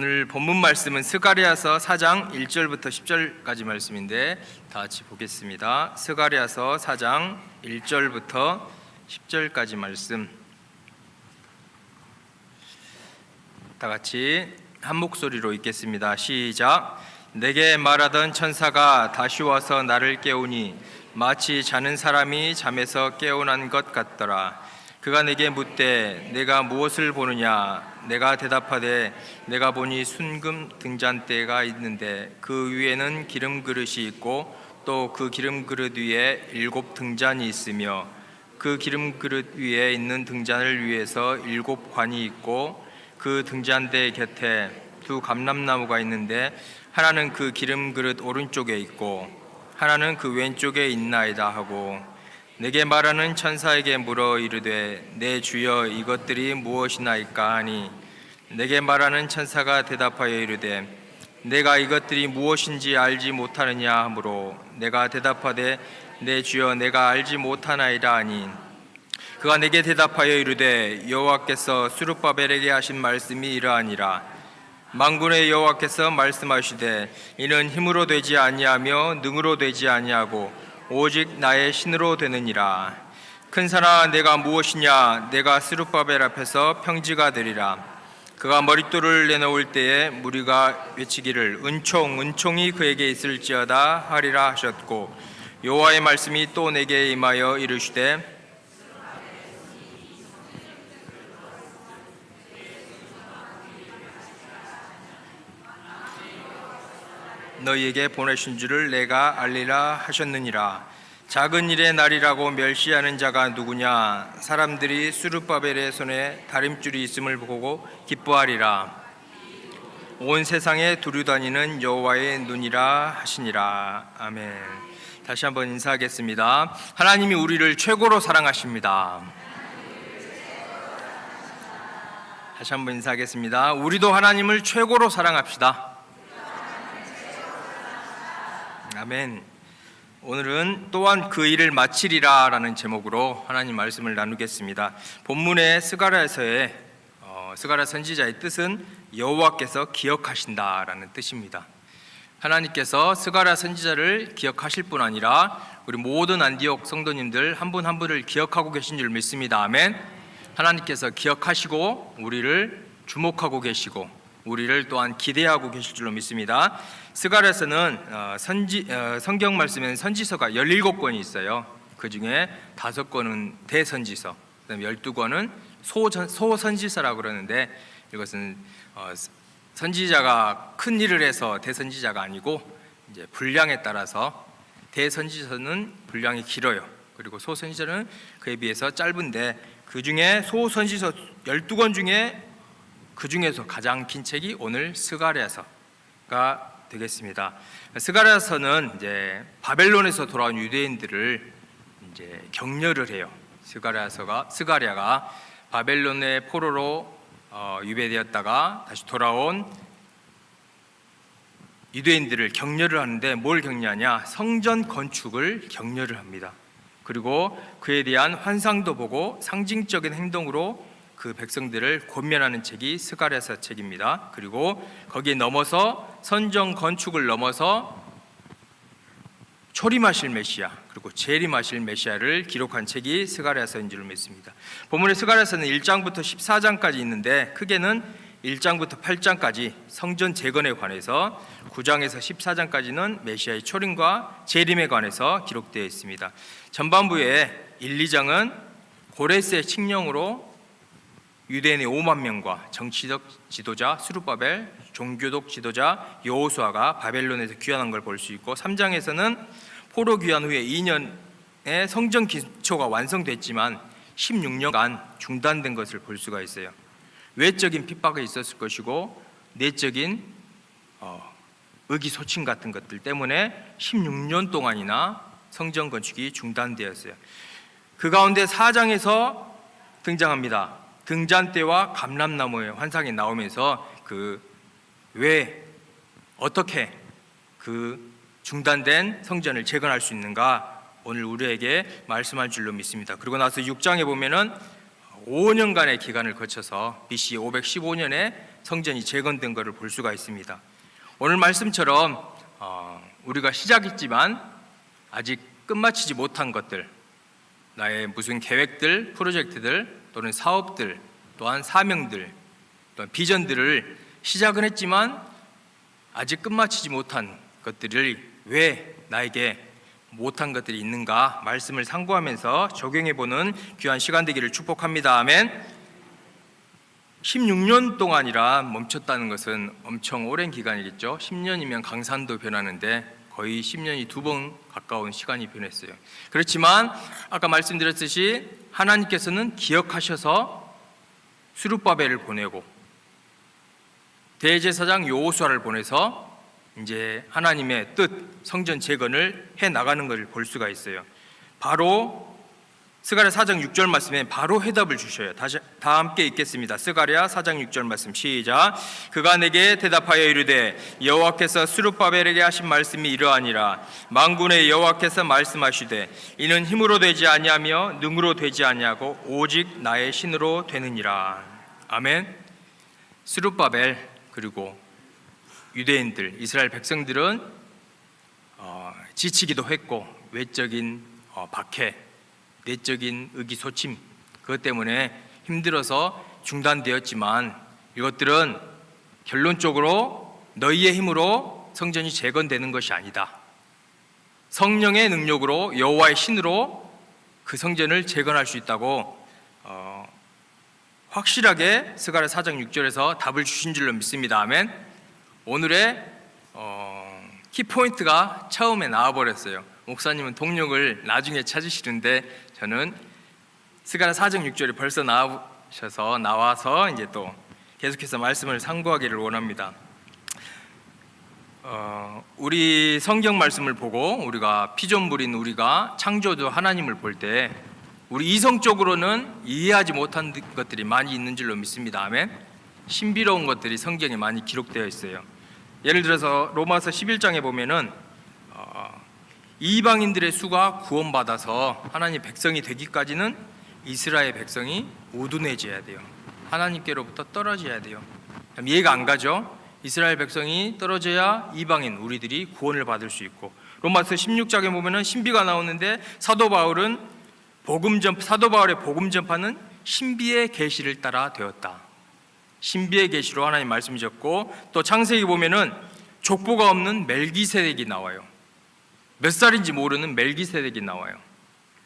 오늘 본문 말씀은 스가랴서 4장 1절부터 10절까지 말씀인데 다 같이 보겠습니다. 스가랴서 4장 1절부터 10절까지 말씀 다 같이 한 목소리로 읽겠습니다. 시작. 내게 말하던 천사가 다시 와서 나를 깨우니 마치 자는 사람이 잠에서 깨어난 것 같더라. 그가 내게 묻되 내가 무엇을 보느냐? 내가 대답하되 내가 보니 순금 등잔대가 있는데 그 위에는 기름 그릇이 있고 또 그 기름 그릇 위에 7 등잔이 있으며 그 기름 그릇 위에 있는 등잔을 위에서 7 관이 있고 그 등잔대 곁에 2 감람나무가 있는데 하나는 그 기름 그릇 오른쪽에 있고 하나는 그 왼쪽에 있나이다 하고 내게 말하는 천사에게 물어 이르되 내 주여 이것들이 무엇이나이까 하니 내게 말하는 천사가 대답하여 이르되 내가 이것들이 무엇인지 알지 못하느냐 하므로 내가 대답하되 내 주여 내가 알지 못하나이다 하니 그가 내게 대답하여 이르되 여호와께서 스룹바벨에게 하신 말씀이 이러하니라. 만군의 여호와께서 말씀하시되 이는 힘으로 되지 아니하며 능으로 되지 아니하고 오직 나의 신으로 되느니라. 큰 산아 내가 무엇이냐? 내가 스룹바벨 앞에서 평지가 되리라. 그가 머릿돌을 내놓을 때에 무리가 외치기를 은총이 그에게 있을지어다 하리라 하셨고 여호와의 말씀이 또 내게 임하여 이르시되 너희에게 보내신 줄을 내가 알리라 하셨느니라. 작은 일의 날이라고 멸시하는 자가 누구냐? 사람들이 스룹바벨의 손에 다림줄이 있음을 보고 기뻐하리라. 온 세상에 두루다니는 여호와의 눈이라 하시니라. 아멘. 다시 한번 인사하겠습니다. 하나님이 우리를 최고로 사랑하십니다. 다시 한번 인사하겠습니다. 우리도 하나님을 최고로 사랑합시다. 아멘. 오늘은 또한 그 일을 마치리라 라는 제목으로 하나님 말씀을 나누겠습니다. 본문의 스가랴서의 스가랴 선지자의 뜻은 여호와께서 기억하신다 라는 뜻입니다. 하나님께서 스가랴 선지자를 기억하실 뿐 아니라 우리 모든 안디옥 성도님들 한 분 한 분을 기억하고 계신 줄 믿습니다. 아멘. 하나님께서 기억하시고 우리를 주목하고 계시고 우리를 또한 기대하고 계실 줄로 믿습니다. 스가랴서는 성경 말씀에는 선지서가 17권이 있어요. 그 중에 5권은 대선지서, 그다음에 12권은 소선지서라고 그러는데 이것은 선지자가 큰 일을 해서 대선지자가 아니고 이제 분량에 따라서 대선지서는 분량이 길어요. 그리고 소선지서는 그에 비해서 짧은데 그 중에 소선지서 12권 중에 그 중에서 가장 긴 책이 오늘 스가랴서가 되겠습니다. 스가랴서는 이제 바벨론에서 돌아온 유대인들을 이제 격려를 해요. 스가랴가 바벨론의 포로로 유배되었다가 다시 돌아온 유대인들을 격려를 하는데 뭘 격려하냐? 성전 건축을 격려를 합니다. 그리고 그에 대한 환상도 보고 상징적인 행동으로 그 백성들을 권면하는 책이 스가랴서 책입니다. 그리고 거기에 넘어서 선정 건축을 넘어서 초림하실 메시아 그리고 재림하실 메시아를 기록한 책이 스가랴서인 줄 믿습니다. 본문의 스가랴서는 1장부터 14장까지 있는데 크게는 1장부터 8장까지 성전 재건에 관해서 9장에서 14장까지는 메시아의 초림과 재림에 관해서 기록되어 있습니다. 전반부에 1, 2장은 고레스의 칙령으로 유대인의 5만 명과 정치적 지도자 스룹바벨, 종교적 지도자 여호수아가 바벨론에서 귀환한 걸 볼 수 있고 3장에서는 포로 귀환 후에 2년의 성전 기초가 완성됐지만 16년간 중단된 것을 볼 수가 있어요. 외적인 핍박이 있었을 것이고 내적인 의기소침 같은 것들 때문에 16년 동안이나 성전 건축이 중단되었어요. 그 가운데 4장에서 등장합니다. 등잔대와 감람나무의 환상이 나오면서 왜 어떻게 그 중단된 성전을 재건할 수 있는가 오늘 우리에게 말씀할 줄로 믿습니다. 그리고 나서 6장에 보면은 5년간의 기간을 거쳐서 BC 515년에 성전이 재건된 것을 볼 수가 있습니다. 오늘 말씀처럼 우리가 시작했지만 아직 끝마치지 못한 것들, 나의 무슨 계획들, 프로젝트들 또는 사업들, 또한 사명들, 또한 비전들을 시작은 했지만 아직 끝마치지 못한 것들을 왜 나에게 못한 것들이 있는가 말씀을 상고하면서 적용해보는 귀한 시간 되기를 축복합니다. 아멘. 16년 동안이라 멈췄다는 것은 엄청 오랜 기간이겠죠. 10년이면 강산도 변하는데 거의 10년이 2번 가까운 시간이 변했어요. 그렇지만 아까 말씀드렸듯이 하나님께서는 기억하셔서 스룹바벨을 보내고 대제사장 여호수아를 보내서 이제 하나님의 뜻, 성전 재건을 해 나가는 것을 볼 수가 있어요. 바로 스가랴 4장 6절 말씀에 바로 해답을 주셔요. 다 함께 읽겠습니다. 스가랴 4장 6절 말씀 시작. 그가 내게 대답하여 이르되 여호와께서 스룹바벨에게 하신 말씀이 이러하니라. 만군의 여호와께서 말씀하시되 이는 힘으로 되지 아니하며 능으로 되지 아니하고 오직 나의 신으로 되느니라. 아멘. 스룹바벨 그리고 유대인들, 이스라엘 백성들은 지치기도 했고 외적인 박해, 내적인 의기소침 그것 때문에 힘들어서 중단되었지만 이것들은 결론적으로 너희의 힘으로 성전이 재건되는 것이 아니다. 성령의 능력으로 여호와의 신으로 그 성전을 재건할 수 있다고 확실하게 스가랴 4장 6절에서 답을 주신 줄로 믿습니다. 아멘. 오늘의 키포인트가 처음에 나와버렸어요. 목사님은 동력을 나중에 찾으시는데 저는 스가랴 4장 6절이 벌써 나와서 이제 또 계속해서 말씀을 상고하기를 원합니다. 우리 성경 말씀을 보고 우리가 피조물인 우리가 창조주 하나님을 볼 때 우리 이성적으로는 이해하지 못한 것들이 많이 있는 줄로 믿습니다. 아멘. 신비로운 것들이 성경에 많이 기록되어 있어요. 예를 들어서 로마서 11장에 보면은 이방인들의 수가 구원받아서 하나님 백성이 되기까지는 이스라엘 백성이 우둔해져야 돼요. 하나님께로부터 떨어져야 돼요. 이해가 안 가죠? 이스라엘 백성이 떨어져야 이방인 우리들이 구원을 받을 수 있고, 로마서 16장에 보면은 신비가 나오는데 사도 바울의 복음 전파는 신비의 계시를 따라 되었다. 신비의 계시로 하나님 말씀이셨고, 또 창세기 보면은 족보가 없는 멜기세덱이 나와요. 몇 살인지 모르는 멜기세덱이 나와요.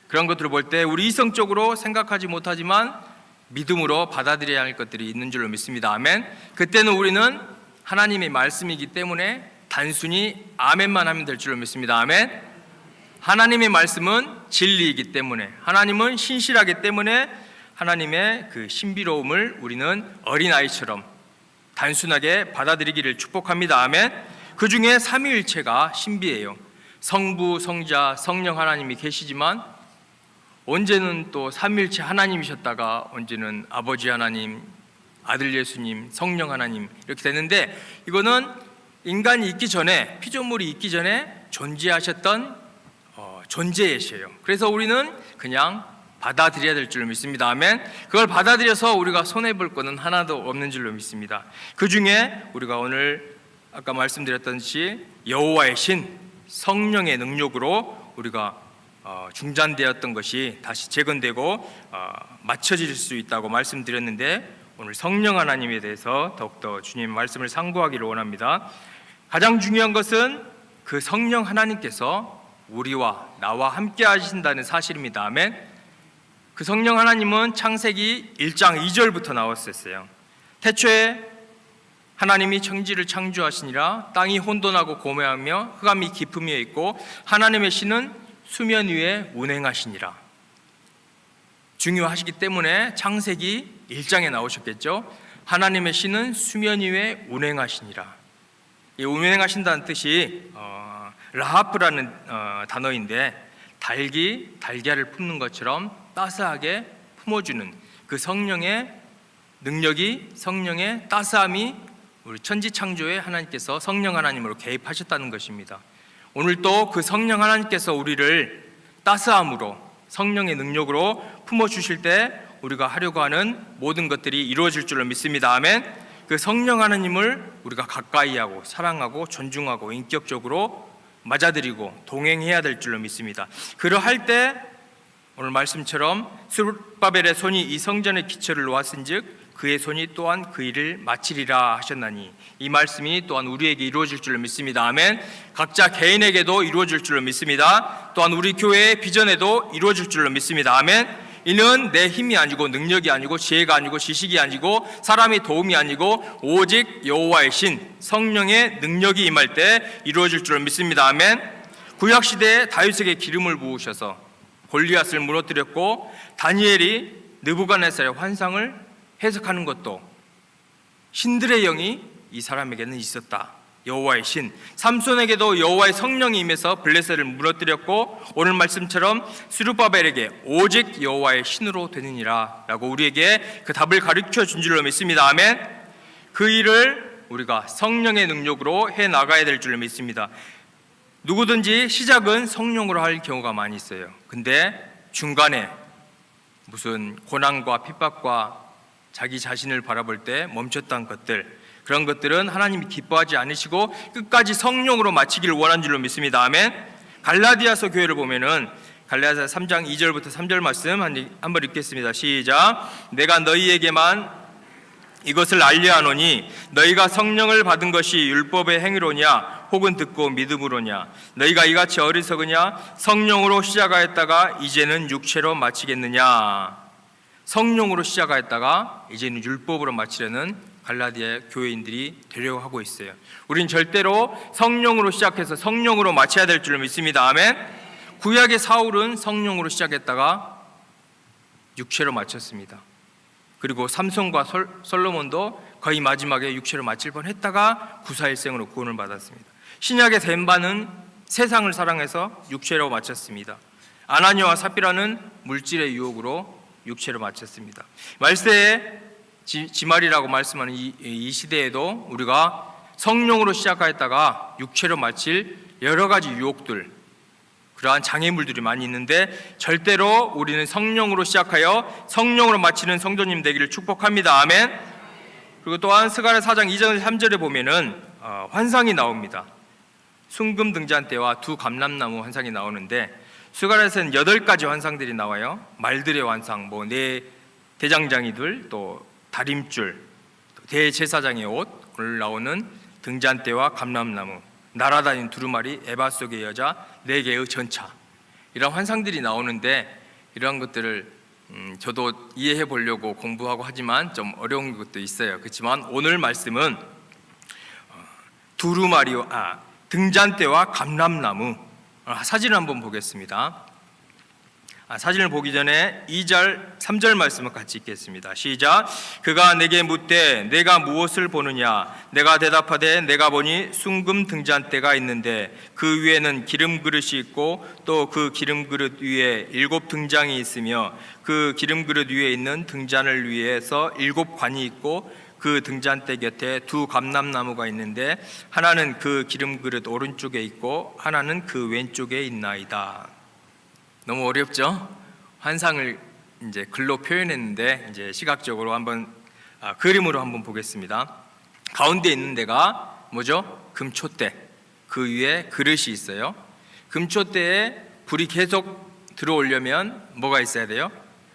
그런 것들을 볼 때 우리 이성적으로 생각하지 못하지만 믿음으로 받아들여야 할 것들이 있는 줄로 믿습니다. 아멘. 그때는 우리는 하나님의 말씀이기 때문에 단순히 아멘만 하면 될 줄로 믿습니다. 아멘. 하나님의 말씀은 진리이기 때문에, 하나님은 신실하기 때문에 하나님의 그 신비로움을 우리는 어린아이처럼 단순하게 받아들이기를 축복합니다. 아멘. 그 중에 삼위일체가 신비해요. 성부, 성자, 성령 하나님이 계시지만 언제는 또 삼위일체 하나님이셨다가 언제는 아버지 하나님, 아들 예수님, 성령 하나님 이렇게 되는데, 이거는 인간이 있기 전에, 피조물이 있기 전에 존재하셨던 존재예시예요. 그래서 우리는 그냥 받아들여야 될 줄로 믿습니다. 아멘. 그걸 받아들여서 우리가 손해볼 거는 하나도 없는 줄로 믿습니다. 그 중에 우리가 오늘 아까 말씀드렸듯이 여호와의 신, 성령의 능력으로 우리가 중단되었던 것이 다시 재건되고 맞춰질 수 있다고 말씀드렸는데, 오늘 성령 하나님에 대해서 더욱더 주님 말씀을 상고하기를 원합니다. 가장 중요한 것은 그 성령 하나님께서 우리와 나와 함께 하신다는 사실입니다. 아멘. 그 성령 하나님은 창세기 1장 2절부터 나왔었어요. 태초에 하나님이 천지를 창조하시니라. 땅이 혼돈하고 고매하며 흑암이 깊음 위에 있고 하나님의 신은 수면 위에 운행하시니라. 중요하시기 때문에 창세기 1장에 나오셨겠죠. 하나님의 신은 수면 위에 운행하시니라. 이 운행하신다는 뜻이 라하프라는 단어인데, 달걀을 품는 것처럼 따스하게 품어주는 그 성령의 능력이, 성령의 따스함이 우리 천지 창조에 하나님께서 성령 하나님으로 개입하셨다는 것입니다. 오늘도 그 성령 하나님께서 우리를 따스함으로, 성령의 능력으로 품어주실 때 우리가 하려고 하는 모든 것들이 이루어질 줄로 믿습니다. 아멘. 그 성령 하나님을 우리가 가까이 하고 사랑하고 존중하고 인격적으로 맞아들이고 동행해야 될 줄로 믿습니다. 그러할 때 오늘 말씀처럼 스룹바벨의 손이 이 성전의 기초를 놓았은즉 그의 손이 또한 그 일을 마치리라 하셨나니, 이 말씀이 또한 우리에게 이루어질 줄로 믿습니다. 아멘. 각자 개인에게도 이루어질 줄로 믿습니다. 또한 우리 교회의 비전에도 이루어질 줄로 믿습니다. 아멘. 이는 내 힘이 아니고 능력이 아니고 지혜가 아니고 지식이 아니고 사람의 도움이 아니고 오직 여호와의 신 성령의 능력이 임할 때 이루어질 줄로 믿습니다. 아멘. 구약시대에 다윗에게 기름을 부으셔서 골리앗을 무너뜨렸고, 다니엘이 느부갓네살의 환상을 해석하는 것도 신들의 영이 이 사람에게는 있었다. 여호와의 신. 삼손에게도 여호와의 성령이 임해서 블레셋을 무너뜨렸고, 오늘 말씀처럼 스룹바벨에게 오직 여호와의 신으로 되느니라 라고 우리에게 그 답을 가르쳐 준 줄로 믿습니다. 아멘. 그 일을 우리가 성령의 능력으로 해나가야 될 줄로 믿습니다. 누구든지 시작은 성령으로 할 경우가 많이 있어요. 근데 중간에 무슨 고난과 핍박과 자기 자신을 바라볼 때 멈췄던 것들, 그런 것들은 하나님이 기뻐하지 않으시고 끝까지 성령으로 마치기를 원한 줄로 믿습니다. 아멘. 갈라디아서 교회를 보면은 갈라디아서 3장 2절부터 3절 말씀 한번 읽겠습니다. 시작. 내가 너희에게만 이것을 알려하노니 너희가 성령을 받은 것이 율법의 행위로냐 혹은 듣고 믿음으로냐. 너희가 이같이 어리석으냐. 성령으로 시작하였다가 이제는 육체로 마치겠느냐. 성령으로 시작하였다가 이제는 율법으로 마치려는 갈라디아 교회인들이 되려고 하고 있어요. 우린 절대로 성령으로 시작해서 성령으로 마쳐야 될 줄 믿습니다. 아멘. 구약의 사울은 성령으로 시작했다가 육체로 마쳤습니다. 그리고 삼손과 솔로몬도 거의 마지막에 육체로 마칠 뻔했다가 구사일생으로 구원을 받았습니다. 신약의 셈바는 세상을 사랑해서 육체로 마쳤습니다. 아나니아와 삽비라는 물질의 유혹으로 육체로 마쳤습니다. 말세에 지말이라고 말씀하는 이 시대에도 우리가 성령으로 시작하였다가 육체로 마칠 여러 가지 유혹들, 그러한 장애물들이 많이 있는데 절대로 우리는 성령으로 시작하여 성령으로 마치는 성도님 되기를 축복합니다. 아멘. 그리고 또한 스가랴 4장 2절 3절에 보면은 환상이 나옵니다. 순금 등잔대와 두 감람나무 환상이 나오는데, 스가랴에서는 8가지 환상들이 나와요. 말들의 환상, 네 대장장이들, 또 다림줄, 대제사장의 옷, 오늘 나오는 등잔대와 감람나무, 날아다니는 두루마리, 에바 속의 여자, 4개의 전차, 이런 환상들이 나오는데, 이러한 것들을 저도 이해해 보려고 공부하고 하지만 좀 어려운 것도 있어요. 그렇지만 오늘 말씀은 등잔대와 감람나무, 사진을 한번 보겠습니다. 사진을 보기 전에 2절, 3절 말씀을 같이 읽겠습니다. 시작. 그가 내게 묻되 내가 무엇을 보느냐. 내가 대답하되 내가 보니 순금 등잔대가 있는데 그 위에는 기름 그릇이 있고 또 그 기름 그릇 위에 7 등장이 있으며 그 기름 그릇 위에 있는 등잔을 위해서 7 관이 있고 그 등잔대 곁에 2 감람나무가 있는데 하나는 그 기름 그릇 오른쪽에 있고 하나는 그 왼쪽에 있나이다. 너무 어렵죠? 환상을 이제 글로 표현했는데 이제 시각적으로 한번 그림으로 한번 보겠습니다. 가운데 있는 데가 뭐죠? 금촛대. 그 위에 그릇이 있어요. 금촛대에 불이 계속 들어오려면 뭐가 있어야 돼요?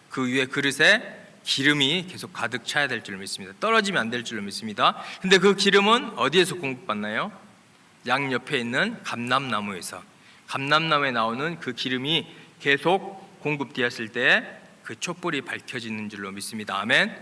그 위에 그릇에 기름이 계속 가득 차야 될 줄 믿습니다. 떨어지면 안 될 줄 믿습니다. 근데 그 기름은 어디에서 공급받나요? 양 옆에 있는 감람나무에서. 감람나무에 나오는 그 기름이 계속 공급되었을 때 그 촛불이 밝혀지는 줄로 믿습니다. 아멘.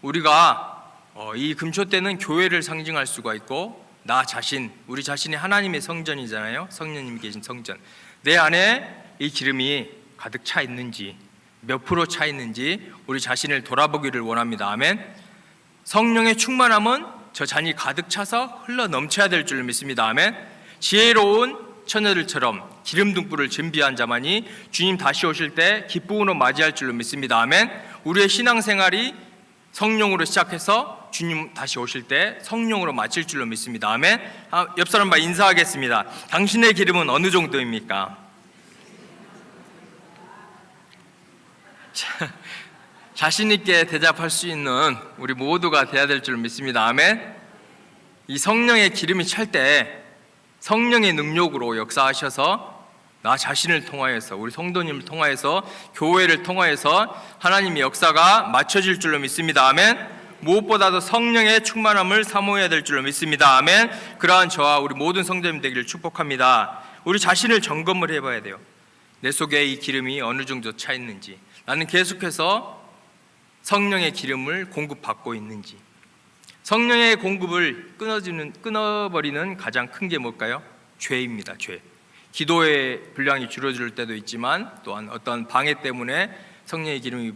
우리가 이 금촛대는 교회를 상징할 수가 있고, 나 자신, 우리 자신이 하나님의 성전이잖아요. 성령님이 계신 성전. 내 안에 이 기름이 가득 차 있는지, 몇 프로 차 있는지 우리 자신을 돌아보기를 원합니다. 아멘. 성령의 충만함은 저 잔이 가득 차서 흘러 넘쳐야 될 줄 믿습니다. 아멘. 지혜로운 처녀들처럼 기름 등불을 준비한 자만이 주님 다시 오실 때 기쁨으로 맞이할 줄로 믿습니다. 아멘. 우리의 신앙생활이 성령으로 시작해서 주님 다시 오실 때 성령으로 마칠 줄로 믿습니다. 아멘. 옆 사람과 인사하겠습니다. 당신의 기름은 어느 정도입니까? 자신 있게 대답할 수 있는 우리 모두가 되어야 될 줄 믿습니다. 아멘. 이 성령의 기름이 찰 때 성령의 능력으로 역사하셔서 나 자신을 통하여서, 우리 성도님을 통하여서, 교회를 통하여서 하나님의 역사가 맞춰질 줄로 믿습니다. 아멘. 무엇보다도 성령의 충만함을 사모해야 될 줄로 믿습니다. 아멘. 그러한 저와 우리 모든 성도님 되기를 축복합니다. 우리 자신을 점검을 해봐야 돼요. 내 속에 이 기름이 어느 정도 차 있는지, 나는 계속해서 성령의 기름을 공급받고 있는지. 성령의 공급을 끊어버리는 가장 큰 게 뭘까요? 죄입니다. 죄. 기도의 분량이 줄어들 때도 있지만, 또한 어떤 방해 때문에 성령의 기름이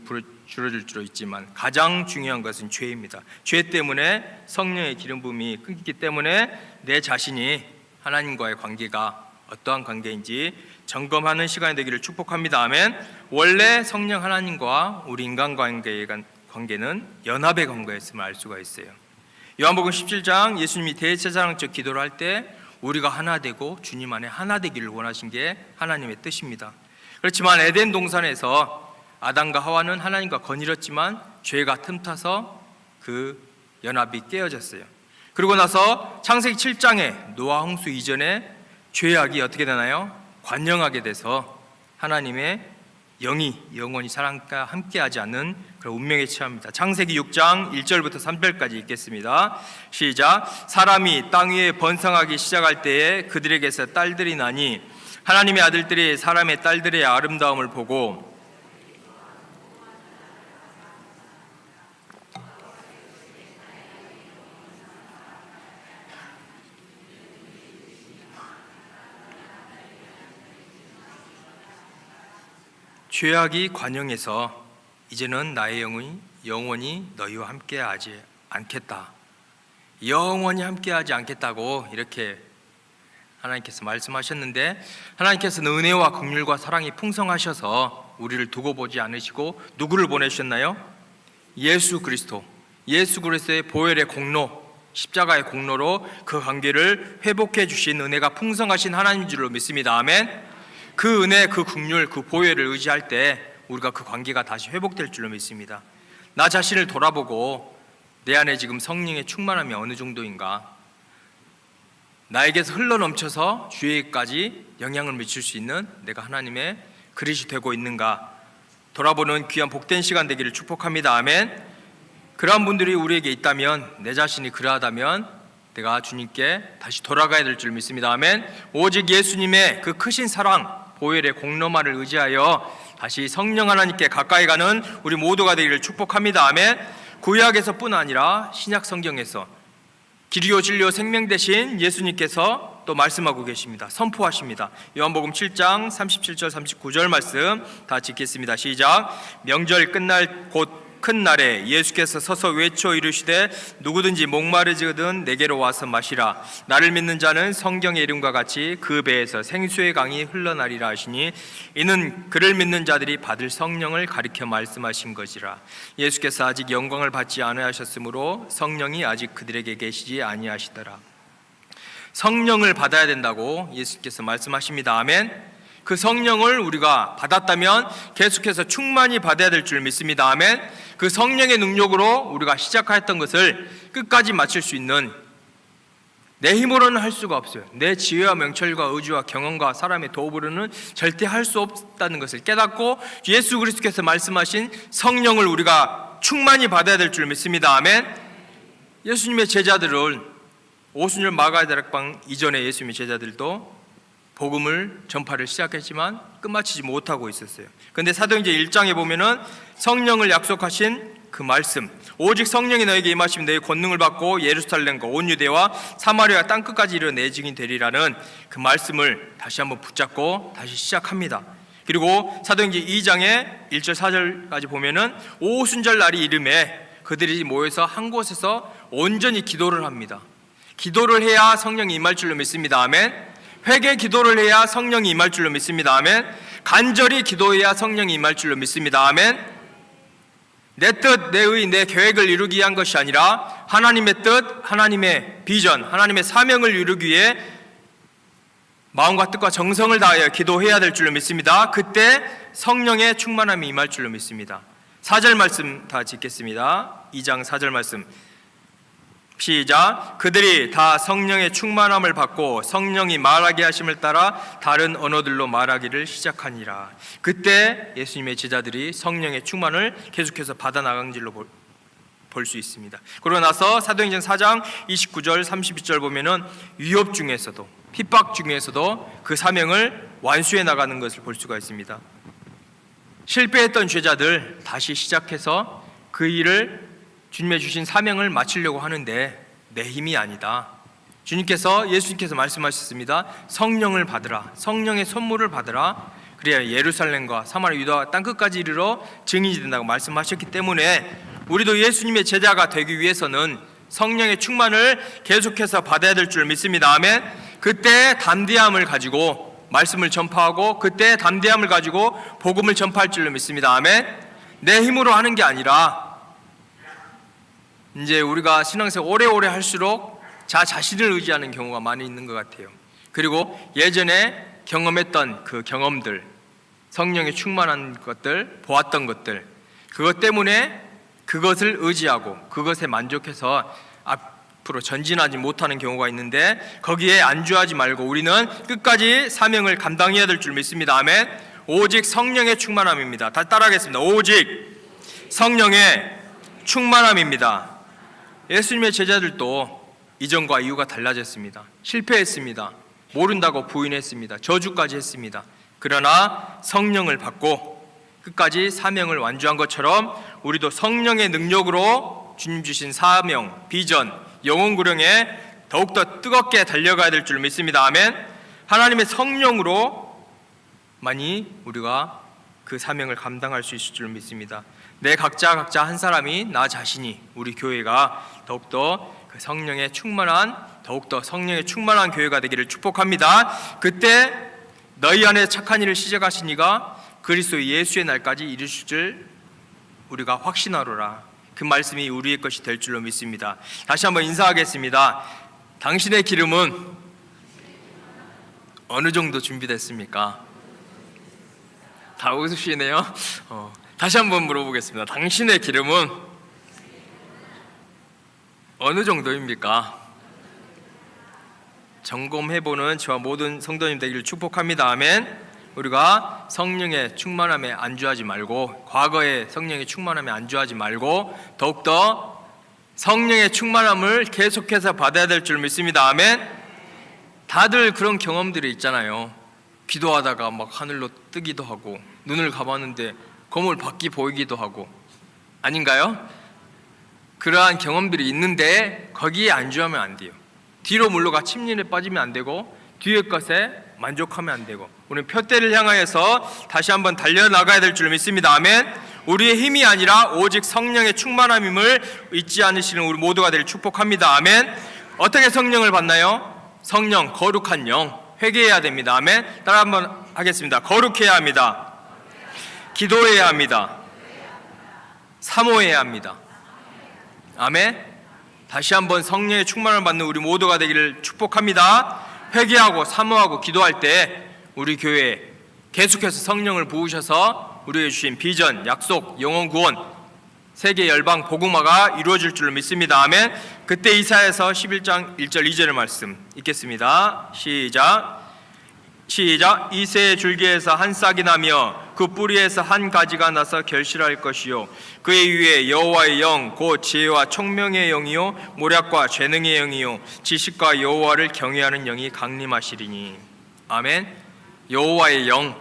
줄어들 수도 있지만, 가장 중요한 것은 죄입니다. 죄 때문에 성령의 기름 부음이 끊기기 때문에 내 자신이 하나님과의 관계가 어떠한 관계인지 점검하는 시간이 되기를 축복합니다. 아멘. 원래 성령 하나님과 우리 인간관계의 관계는 연합의 관계였음을 알 수가 있어요. 요한복음 17장 예수님이 대제사장적 기도를 할 때 우리가 하나 되고 주님 안에 하나 되기를 원하신 게 하나님의 뜻입니다. 그렇지만 에덴 동산에서 아담과 하와는 하나님과 거닐었지만 죄가 틈타서 그 연합이 깨어졌어요. 그리고 나서 창세기 7장에 노아 홍수 이전에 죄악이 어떻게 되나요? 관영하게 돼서 하나님의 영이 영원히 사람과 함께하지 않는 그런 운명에 처합니다. 창세기 6장 1절부터 3절까지 읽겠습니다. 시작. 사람이 땅 위에 번성하기 시작할 때에 그들에게서 딸들이 나니 하나님의 아들들이 사람의 딸들의 아름다움을 보고 죄악이 관영해서 이제는 나의 영원히 너희와 함께하지 않겠다. 영원히 함께하지 않겠다고 이렇게 하나님께서 말씀하셨는데, 하나님께서는 은혜와 긍휼과 사랑이 풍성하셔서 우리를 두고 보지 않으시고 누구를 보내셨나요? 예수 그리스도의 보혈의 공로, 십자가의 공로로 그 관계를 회복해 주신 은혜가 풍성하신 하나님인 줄로 믿습니다. 아멘. 그 은혜, 그 긍휼, 그 보혈을 의지할 때 우리가 그 관계가 다시 회복될 줄로 믿습니다. 나 자신을 돌아보고 내 안에 지금 성령의 충만함이 어느 정도인가, 나에게서 흘러넘쳐서 주위에까지 영향을 미칠 수 있는 내가 하나님의 그릇이 되고 있는가 돌아보는 귀한 복된 시간 되기를 축복합니다. 아멘. 그러한 분들이 우리에게 있다면, 내 자신이 그러하다면 내가 주님께 다시 돌아가야 될 줄 믿습니다. 아멘. 오직 예수님의 그 크신 사랑, 보혈의 공로만을 의지하여 다시 성령 하나님께 가까이 가는 우리 모두가 되기를 축복합니다. 아멘. 구약에서뿐 아니라 신약 성경에서 길이요 진리요 생명 되신 예수님께서 또 말씀하고 계십니다. 선포하십니다. 요한복음 7장 37절 39절 말씀 다 읽겠습니다. 시작. 명절 끝날 곧 큰 날에 예수께서 서서 외쳐 이르시되 누구든지 목마르지거든 내게로 와서 마시라. 나를 믿는 자는 성경의 이름과 같이 그 배에서 생수의 강이 흘러나리라 하시니 이는 그를 믿는 자들이 받을 성령을 가리켜 말씀하신 것이라. 예수께서 아직 영광을 받지 아니하셨으므로 성령이 아직 그들에게 계시지 아니하시더라. 성령을 받아야 된다고 예수께서 말씀하십니다. 아멘. 그 성령을 우리가 받았다면 계속해서 충만히 받아야 될 줄 믿습니다. 아멘. 그 성령의 능력으로 우리가 시작하였던 것을 끝까지 마칠 수 있는, 내 힘으로는 할 수가 없어요. 내 지혜와 명철과 의지와 경험과 사람의 도움으로는 절대 할 수 없다는 것을 깨닫고 예수 그리스도께서 말씀하신 성령을 우리가 충만히 받아야 될 줄 믿습니다. 아멘. 예수님의 제자들은 오순절 마가다락방 이전에 예수님의 제자들도 복음을 전파를 시작했지만 끝마치지 못하고 있었어요. 그런데 사도행전 1장에 보면은 성령을 약속하신 그 말씀, 오직 성령이 너에게 임하시면 너희 권능을 받고 예루살렘과 온 유대와 사마리아 땅끝까지 이르러 내 증인 되리라는 그 말씀을 다시 한번 붙잡고 다시 시작합니다. 그리고 사도행전 2장에 1절 4절까지 보면은 오순절 날이 이름에 그들이 모여서 한 곳에서 온전히 기도를 합니다. 기도를 해야 성령이 임할 줄로 믿습니다. 아멘. 회개 기도를 해야 성령이 임할 줄로 믿습니다. 아멘. 간절히 기도해야 성령이 임할 줄로 믿습니다. 아멘. 내 뜻, 내 의, 내 계획을 이루기 위한 것이 아니라 하나님의 뜻, 하나님의 비전, 하나님의 사명을 이루기 위해 마음과 뜻과 정성을 다하여 기도해야 될 줄로 믿습니다. 그때 성령의 충만함이 임할 줄로 믿습니다. 4절 말씀 다 짓겠습니다. 2장 4절 말씀 시작. 그들이 다 성령의 충만함을 받고 성령이 말하게 하심을 따라 다른 언어들로 말하기를 시작하니라. 그때 예수님의 제자들이 성령의 충만을 계속해서 받아 나간 줄로 볼 수 있습니다. 그러고 나서 사도행전 4장 29절 32절 보면은 위협 중에서도 핍박 중에서도 그 사명을 완수해 나가는 것을 볼 수가 있습니다. 실패했던 제자들 다시 시작해서 그 일을 주님의 주신 사명을 마치려고 하는데 내 힘이 아니다. 예수님께서 말씀하셨습니다. 성령을 받으라. 성령의 선물을 받으라. 그래야 예루살렘과 사마리아 유다 땅끝까지 이르러 증인이 된다고 말씀하셨기 때문에 우리도 예수님의 제자가 되기 위해서는 성령의 충만을 계속해서 받아야 될 줄 믿습니다. 아멘. 그때 담대함을 가지고 말씀을 전파하고 그때 담대함을 가지고 복음을 전파할 줄로 믿습니다. 아멘. 내 힘으로 하는 게 아니라 이제 우리가 신앙생활 오래오래 할수록 자신을 의지하는 경우가 많이 있는 것 같아요. 그리고 예전에 경험했던 그 경험들, 성령의 충만한 것들, 보았던 것들, 그것 때문에 그것을 의지하고 그것에 만족해서 앞으로 전진하지 못하는 경우가 있는데 거기에 안주하지 말고 우리는 끝까지 사명을 감당해야 될 줄 믿습니다. 아멘. 오직 성령의 충만함입니다. 다 따라하겠습니다. 오직 성령의 충만함입니다. 예수님의 제자들도 이전과 이후가 달라졌습니다. 실패했습니다. 모른다고 부인했습니다. 저주까지 했습니다. 그러나 성령을 받고 끝까지 사명을 완주한 것처럼 우리도 성령의 능력으로 주님 주신 사명, 비전, 영혼 구령에 더욱더 뜨겁게 달려가야 될 줄 믿습니다. 아멘. 하나님의 성령으로 만이 우리가 그 사명을 감당할 수 있을 줄 믿습니다. 내 각자 한 사람이 나 자신이 우리 교회가 더욱더 그 성령의 충만한 더욱더 성령의 충만한 교회가 되기를 축복합니다. 그때 너희 안에 착한 일을 시작하신 이가 그리스도 예수의 날까지 이르실 줄 우리가 확신하노라. 그 말씀이 우리의 것이 될 줄로 믿습니다. 다시 한번 인사하겠습니다. 당신의 기름은 어느 정도 준비됐습니까? 다 웃으시네요. 다시 한번 물어보겠습니다. 당신의 기름은 어느 정도입니까? 점검해보는 저와 모든 성도님 되기를 축복합니다. 아멘. 우리가 성령의 충만함에 안주하지 말고 과거의 성령의 충만함에 안주하지 말고 더욱더 성령의 충만함을 계속해서 받아야 될 줄 믿습니다. 아멘. 다들 그런 경험들이 있잖아요. 기도하다가 막 하늘로 뜨기도 하고 눈을 감았는데 거울 밖이 보이기도 하고 아닌가요? 그러한 경험들이 있는데 거기에 안주하면 안 돼요. 뒤로 물러가 침륜에 빠지면 안 되고 뒤의 것에 만족하면 안 되고 우리는 표대를 향하여서 다시 한번 달려나가야 될 줄 믿습니다. 아멘. 우리의 힘이 아니라 오직 성령의 충만함임을 잊지 않으시는 우리 모두가 되길 축복합니다. 아멘. 어떻게 성령을 받나요? 성령, 거룩한 영, 회개해야 됩니다. 아멘. 따라 한번 하겠습니다. 거룩해야 합니다. 기도해야 합니다. 사모해야 합니다. 아멘. 다시 한번 성령의 충만을 받는 우리 모두가 되기를 축복합니다. 회개하고 사모하고 기도할 때 우리 교회에 계속해서 성령을 부으셔서 우리에게 주신 비전, 약속, 영혼 구원, 세계 열방 복음화가 이루어질 줄 믿습니다. 아멘. 그때 이사야서 11장 1절 2절의 말씀 읽겠습니다. 시작. 이새의 줄기에서 한 싹이 나며 그 뿌리에서 한 가지가 나서 결실할 것이요 그의 위에 여호와의 영 곧 지혜와 총명의 영이요 모략과 재능의 영이요 지식과 여호와를 경외하는 영이 강림하시리니. 아멘. 여호와의 영,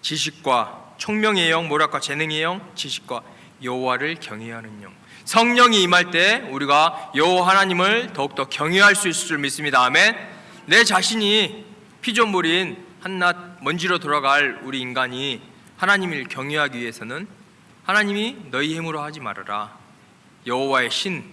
지식과 총명의 영, 모략과 재능의 영, 지식과 여호와를 경외하는 영. 성령이 임할 때 우리가 여호와 하나님을 더욱더 경외할 수 있을 줄 믿습니다. 아멘. 내 자신이 피조물인 한낱 먼지로 돌아갈 우리 인간이 하나님을 경외하기 위해서는 하나님이 너희 힘으로 하지 말아라. 여호와의 신,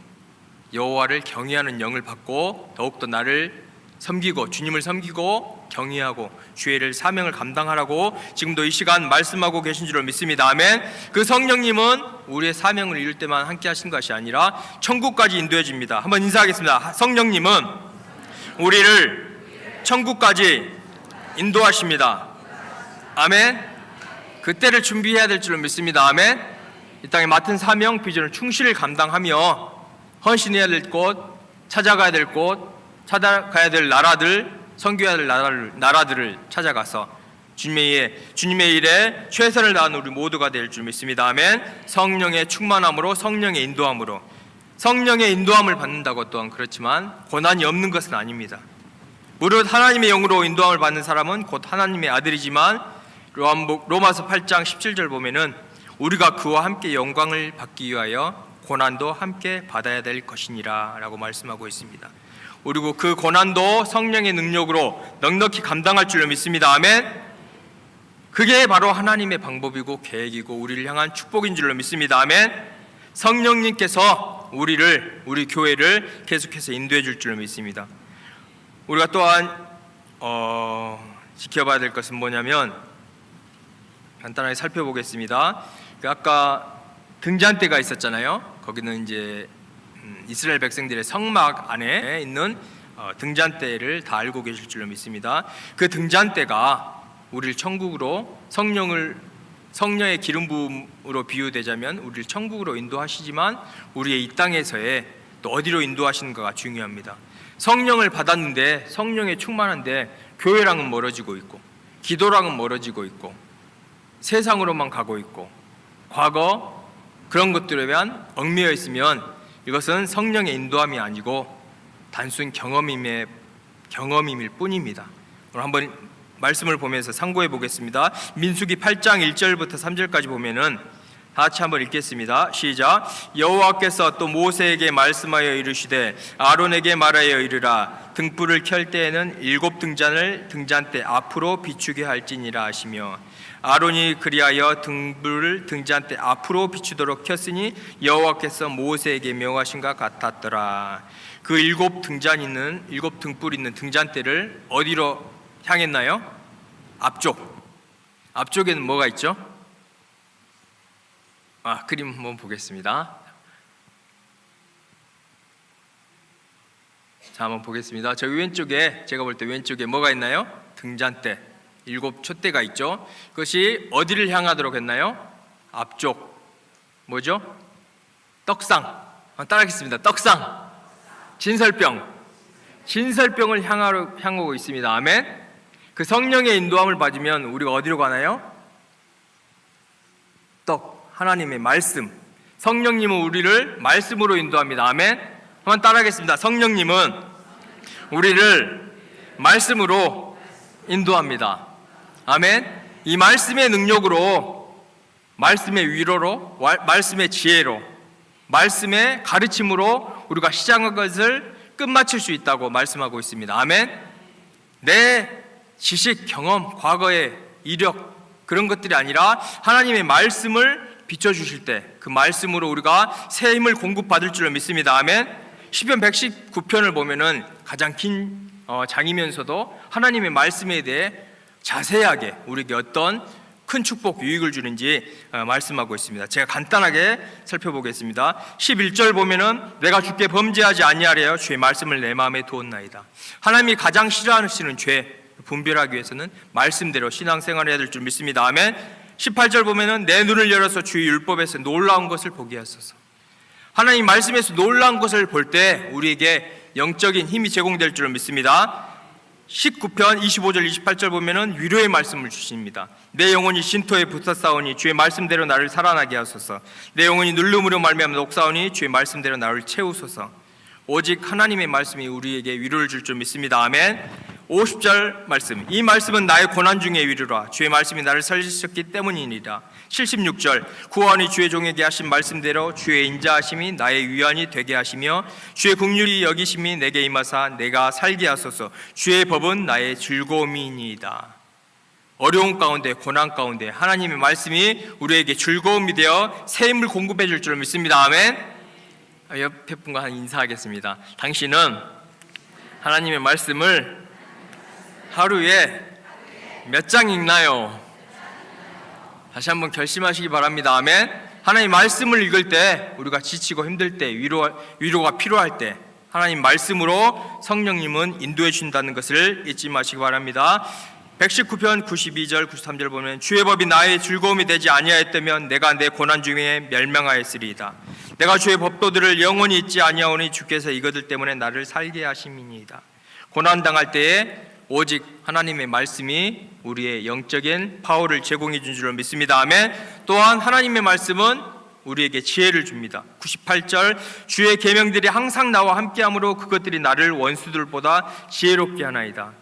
여호와를 경외하는 영을 받고 더욱더 나를 섬기고 주님을 섬기고 경외하고 주의 사명을 감당하라고 지금도 이 시간 말씀하고 계신 줄로 믿습니다. 아멘. 그 성령님은 우리의 사명을 이룰 때만 함께 하신 것이 아니라 천국까지 인도해 줍니다. 한번 인사하겠습니다. 성령님은 우리를 천국까지 인도하십니다. 아멘. 그때를 준비해야 될 줄로 믿습니다. 아멘. 이 땅에 맡은 사명, 비전을 충실히 감당하며 헌신해야 될 곳, 찾아가야 될 곳, 찾아가야 될 나라들, 선교해야 될 나라들을 찾아가서 주님의 일에 최선을 다하는 우리 모두가 될 줄 믿습니다. 아멘. 성령의 충만함으로, 성령의 인도함으로. 성령의 인도함을 받는다고 또한 그렇지만 고난이 없는 것은 아닙니다. 무릇 하나님의 영으로 인도함을 받는 사람은 곧 하나님의 아들이지만 로마서 8장 17절 보면은 우리가 그와 함께 영광을 받기 위하여 고난도 함께 받아야 될 것이니라 라고 말씀하고 있습니다. 그리고 그 고난도 성령의 능력으로 넉넉히 감당할 줄로 믿습니다. 아멘. 그게 바로 하나님의 방법이고 계획이고 우리를 향한 축복인 줄로 믿습니다. 아멘. 성령님께서 우리 교회를 계속해서 인도해 줄 줄로 믿습니다. 우리가 또한 지켜봐야 될 것은 뭐냐면 간단하게 살펴보겠습니다. 아까 등잔대가 있었잖아요. 거기는 이제 이스라엘 백성들의 성막 안에 있는 등잔대를 다 알고 계실 줄로 믿습니다. 그 등잔대가 우리를 천국으로 성령의 기름 부음으로 비유되자면 우리를 천국으로 인도하시지만 우리의 이 땅에서의 또 어디로 인도하시는가가 중요합니다. 성령을 받았는데 성령에 충만한데 교회랑은 멀어지고 있고 기도랑은 멀어지고 있고 세상으로만 가고 있고 과거 그런 것들에 대한 얽매여 있으면 이것은 성령의 인도함이 아니고 단순 경험임일 뿐입니다. 오늘 한번 말씀을 보면서 상고해 보겠습니다. 민수기 8장 1절부터 3절까지 보면은 다 같이 한번 읽겠습니다. 시작. 여호와께서 또 모세에게 말씀하여 이르시되 아론에게 말하여 이르라 등불을 켤 때에는 7 등잔을 등잔대 앞으로 비추게 할지니라 하시며 아론이 그리하여 등불을 등잔대 앞으로 비추도록 켰으니 여호와께서 모세에게 명하신가 같았더라. 그 7 등불 있는 등잔대를 어디로 향했나요? 앞쪽에는 뭐가 있죠? 그림 한번 보겠습니다. 자, 한번 보겠습니다. 저기 왼쪽에, 제가 볼 때 왼쪽에 뭐가 있나요? 등잔대 7 촛대가 있죠. 그것이 어디를 향하도록 했나요? 앞쪽. 뭐죠? 떡상. 따라하겠습니다. 떡상. 진설병을 향하고 있습니다. 아멘. 그 성령의 인도함을 받으면 우리가 어디로 가나요? 하나님의 말씀. 성령님은 우리를 말씀으로 인도합니다. 아멘. 한번 따라하겠습니다. 성령님은 우리를 말씀으로 인도합니다. 아멘. 이 말씀의 능력으로, 말씀의 위로로, 말씀의 지혜로, 말씀의 가르침으로 우리가 시작한 것을 끝마칠 수 있다고 말씀하고 있습니다. 아멘. 내 지식, 경험, 과거의 이력 그런 것들이 아니라 하나님의 말씀을 비춰주실 때 그 말씀으로 우리가 새 힘을 공급받을 줄로 믿습니다. 아멘. 시편 119편을 보면은 가장 긴 장이면서도 하나님의 말씀에 대해 자세하게 우리에게 어떤 큰 축복, 유익을 주는지 말씀하고 있습니다. 제가 간단하게 살펴보겠습니다. 11절 보면은 내가 주께 범죄하지 아니하려 주의 말씀을 내 마음에 두었나이다. 하나님이 가장 싫어하시는 죄 분별하기 위해서는 말씀대로 신앙생활을 해야 될 줄 믿습니다. 아멘. 18절 보면은 내 눈을 열어서 주의 율법에서 놀라운 것을 보게 하소서. 하나님 말씀에서 놀라운 것을 볼 때 우리에게 영적인 힘이 제공될 줄 믿습니다. 19편 25절 28절 보면은 위로의 말씀을 주십니다. 내 영혼이 쉼터에 붙었사오니 주의 말씀대로 나를 살아나게 하소서. 내 영혼이 눌름으로 말미암아 녹사오니 주의 말씀대로 나를 채우소서. 오직 하나님의 말씀이 우리에게 위로를 줄 줄 믿습니다. 아멘. 50절 말씀. 이 말씀은 나의 고난 중에 위로라. 주의 말씀이 나를 살리셨기 때문이니라. 76절. 구원이 주의 종에게 하신 말씀대로 주의 인자하심이 나의 위안이 되게 하시며 주의 긍휼히 여기심이 내게 임하사 내가 살게 하소서. 주의 법은 나의 즐거움이니이다. 어려운 가운데, 고난 가운데 하나님의 말씀이 우리에게 즐거움이 되어 새 힘을 공급해 줄 줄 믿습니다. 아멘. 옆에 분과 인사하겠습니다. 당신은 하나님의 말씀을 하루에 몇 장 읽나요? 다시 한번 결심하시기 바랍니다. 아멘. 하나님 말씀을 읽을 때, 우리가 지치고 힘들 때, 위로가 필요할 때 하나님 말씀으로 성령님은 인도해 주신다는 것을 잊지 마시기 바랍니다. 119편 92절 93절 보면 주의 법이 나의 즐거움이 되지 아니하였다면 내가 내 고난 중에 멸망하였으리이다. 내가 주의 법도들을 영원히 잊지 아니하오니 주께서 이것들 때문에 나를 살게 하심이니이다. 고난 당할 때에 오직 하나님의 말씀이 우리의 영적인 파워를 제공해 준 줄로 믿습니다. 아멘. 또한 하나님의 말씀은 우리에게 지혜를 줍니다. 98절 주의 계명들이 항상 나와 함께하므로 그것들이 나를 원수들보다 지혜롭게 하나이다.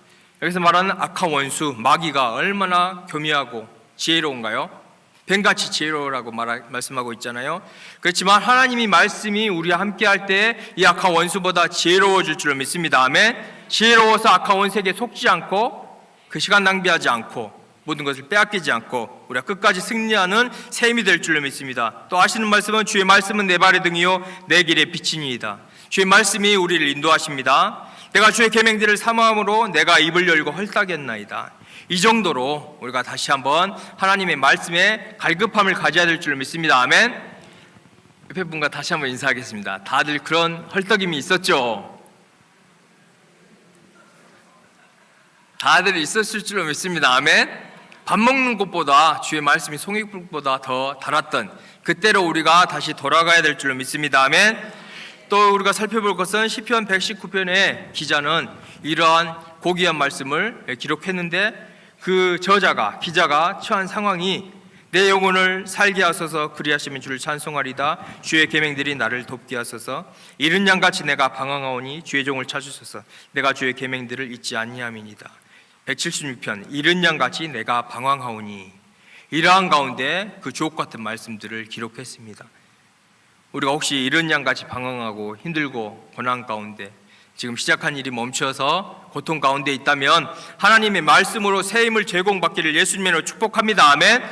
여기서 말하는 악한 원수 마귀가 얼마나 교묘하고 지혜로운가요? 뱀같이 지혜로우라고 말씀하고 있잖아요. 그렇지만 하나님이 말씀이 우리와 함께할 때 이 악한 원수보다 지혜로워질 줄을 믿습니다. 아멘. 지혜로워서 악한 원수에게 속지 않고 그 시간 낭비하지 않고 모든 것을 빼앗기지 않고 우리가 끝까지 승리하는 새 힘이 될 줄로 믿습니다. 또 하시는 말씀은 주의 말씀은 내 발의 등이요 내 길의 빛이니이다. 주의 말씀이 우리를 인도하십니다. 내가 주의 계명들을 사모함으로 내가 입을 열고 헐떡였나이다. 이 정도로 우리가 다시 한번 하나님의 말씀에 갈급함을 가져야 될 줄 믿습니다. 아멘. 옆에 분과 다시 한번 인사하겠습니다. 다들 그런 헐떡임이 있었죠? 다들 있었을 줄로 믿습니다. 아멘. 밥 먹는 것보다 주의 말씀이 송이불보다 더 달았던 그때로 우리가 다시 돌아가야 될 줄로 믿습니다. 아멘. 또 우리가 살펴볼 것은 시편 119편의 기자는 이러한 고귀한 말씀을 기록했는데 그 기자가 처한 상황이 내 영혼을 살게 하소서 그리하시면 주를 찬송하리다. 주의 계명들이 나를 돕게 하소서. 이른 양같이 내가 방황하오니 주의 종을 찾으소서. 내가 주의 계명들을 잊지 아니함이니이다. 176편 이른 양같이 내가 방황하오니 이러한 가운데 그 주옥 같은 말씀들을 기록했습니다. 우리가 혹시 이른 양같이 방황하고 힘들고 고난 가운데 지금 시작한 일이 멈춰서 고통 가운데 있다면 하나님의 말씀으로 새 힘을 제공받기를 예수님으로 축복합니다. 아멘.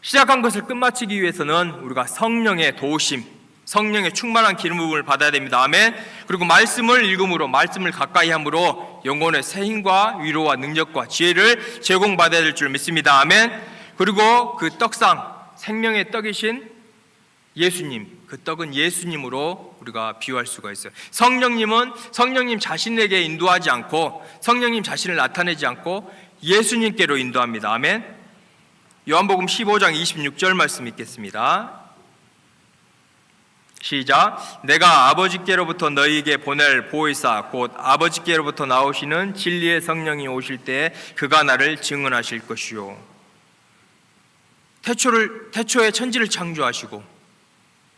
시작한 것을 끝마치기 위해서는 우리가 성령의 도우심, 성령의 충만한 기름 부음을 받아야 됩니다. 아멘. 그리고 말씀을 읽음으로 말씀을 가까이 함으로 영혼의 새 힘과 위로와 능력과 지혜를 제공받아야 될 줄 믿습니다. 아멘. 그리고 그 떡상 생명의 떡이신 예수님, 그 떡은 예수님으로 우리가 비유할 수가 있어요. 성령님 자신에게 인도하지 않고 성령님 자신을 나타내지 않고 예수님께로 인도합니다. 아멘. 요한복음 15장 26절 말씀 읽겠습니다. 시작. 내가 아버지께로부터 너희에게 보낼 보혜사 곧 아버지께로부터 나오시는 진리의 성령이 오실 때 그가 나를 증언하실 것이요. 태초에 천지를 창조하시고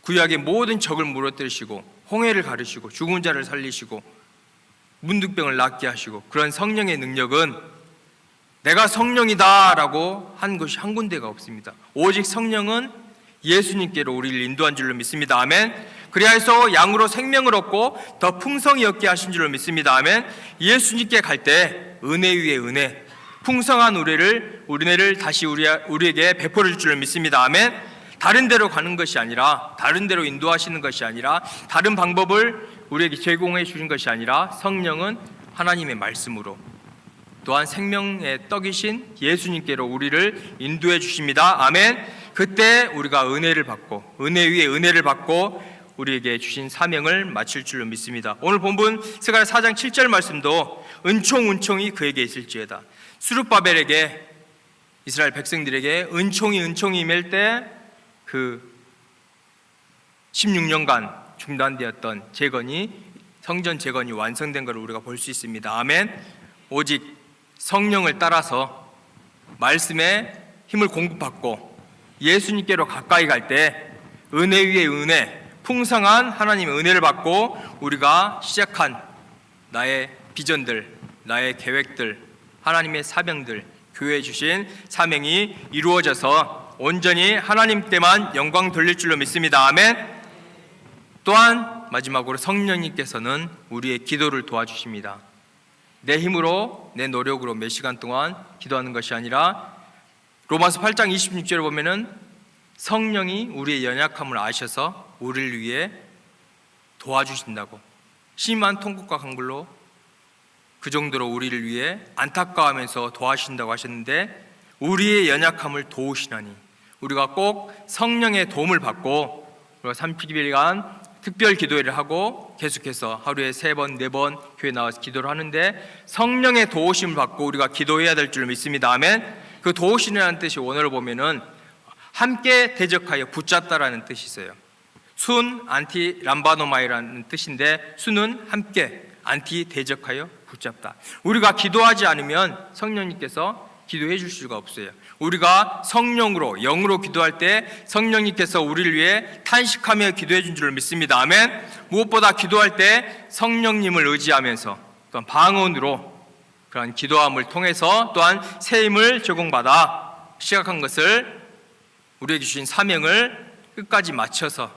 구약의 모든 적을 무너뜨리시고 홍해를 가르시고 죽은 자를 살리시고 문둥병을 낫게 하시고 그런 성령의 능력은 내가 성령이다 라고 한 것이 한 군데가 없습니다. 오직 성령은 예수님께로 우리를 인도한 줄로 믿습니다. 아멘. 그리하여서 양으로 생명을 얻고 더 풍성히 얻게 하신 줄로 믿습니다. 아멘. 예수님께 갈 때 은혜 위에 은혜, 풍성한 은혜를 다시 우리에게 베풀어 줄 줄로 믿습니다. 아멘. 다른 데로 가는 것이 아니라 다른 데로 인도하시는 것이 아니라 다른 방법을 우리에게 제공해 주신 것이 아니라 성령은 하나님의 말씀으로 또한 생명의 떡이신 예수님께로 우리를 인도해 주십니다. 아멘. 그때 우리가 은혜를 받고 은혜 위에 은혜를 받고 우리에게 주신 사명을 마칠 줄로 믿습니다. 오늘 본문 스가랴 4장 7절 말씀도 은총이 그에게 있을지어다. 스룹바벨에게 이스라엘 백성들에게 은총이 임할 때 그 16년간 중단되었던 성전 재건이 완성된 것을 우리가 볼 수 있습니다. 아멘. 오직 성령을 따라서 말씀에 힘을 공급받고 예수님께로 가까이 갈 때 은혜 위에 은혜, 풍성한 하나님의 은혜를 받고 우리가 시작한 나의 비전들, 나의 계획들, 하나님의 사명들, 교회에 주신 사명이 이루어져서 온전히 하나님께만 영광 돌릴 줄로 믿습니다. 아멘. 또한 마지막으로 성령님께서는 우리의 기도를 도와주십니다. 내 힘으로 내 노력으로 몇 시간 동안 기도하는 것이 아니라 로마서 8장 26절에 보면은 성령이 우리의 연약함을 아셔서 우리를 위해 도와주신다고, 심한 통곡과 강불로 그 정도로 우리를 위해 안타까워하면서 도와주신다고 하셨는데 우리의 연약함을 도우시나니 우리가 꼭 성령의 도움을 받고 우리가 30일간 특별 기도회를 하고 계속해서 하루에 3번, 4번 교회 나와서 기도를 하는데 성령의 도우심을 받고 우리가 기도해야 될 줄 믿습니다. 아멘. 그 도우심이라는 뜻이 원어로 보면은 함께 대적하여 붙잡다라는 뜻이 있어요. 순, 안티, 람바노마이라는 뜻인데 순은 함께, 안티, 대적하여 붙잡다. 우리가 기도하지 않으면 성령님께서 기도해 줄 수가 없어요. 우리가 성령으로, 영으로 기도할 때 성령님께서 우리를 위해 탄식하며 기도해 준 줄 믿습니다. 아멘. 무엇보다 기도할 때 성령님을 의지하면서 또한 방언으로 그런 기도함을 통해서 또한 새 힘을 제공받아 시작한 것을, 우리에게 주신 사명을 끝까지 마쳐서